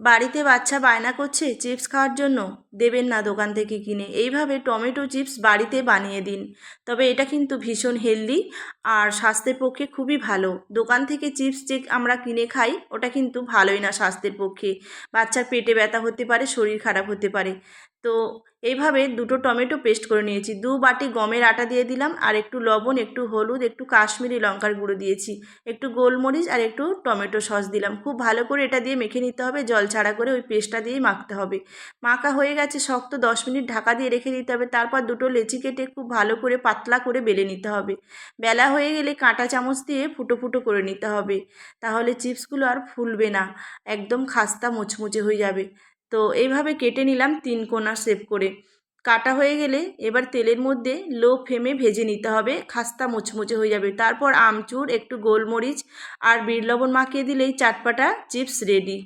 বাড়িতে বাচ্চা বায়না করছে চিপস খাওয়ার জন্য, দেবেন না দোকান থেকে কিনে, এইভাবে টমেটো চিপস বাড়িতে বানিয়ে দিন। তবে এটা কিন্তু ভীষণ হেলদি আর স্বাস্থ্যের পক্ষে খুবই ভালো। দোকান থেকে চিপস যে আমরা কিনে খাই ওটা কিন্তু ভালোই না স্বাস্থ্যের পক্ষে। বাচ্চার পেটে ব্যথা হতে পারে, শরীর খারাপ হতে পারে। তো এইভাবে দুটো টমেটো পেস্ট করে নিয়েছি, 2 বাটি গমের আটা দিয়ে দিলাম, আর একটু লবণ, একটু হলুদ, একটু কাশ্মীরি লঙ্কার গুঁড়ো দিয়েছি, একটু গোলমরিচ আর একটু টমেটো সস দিলাম। খুব ভালো করে এটা দিয়ে মেখে নিতে হবে, জল ছাড়া করে ওই পেস্টটা দিয়েই মাখতে হবে। মাখা হয়ে গেছে শক্ত, 10 মিনিট ঢাকা দিয়ে রেখে দিতে হবে। তারপর দুটো লেচি কেটে খুব ভালো করে পাতলা করে বেলে নিতে হবে। বেলা হয়ে গেলে কাঁটা চামচ দিয়ে ফুটো ফুটো করে নিতে হবে, তাহলে চিপসগুলো আর ফুলবে না, একদম খাস্তা মুচমুচে হয়ে যাবে। তো এইভাবে কেটে নিলাম 3 কোনা শেপ করে। কাটা হয়ে গেলে এবার তেলের মধ্যে লো ফ্লেমে ভেজে নিতে হবে, খাস্তা মুচমুচে হয়ে যাবে। তারপর আমচুর, একটু গোলমরিচ আর বিট লবণ মাখিয়ে দিলেই চাটপাটা চিপস রেডি।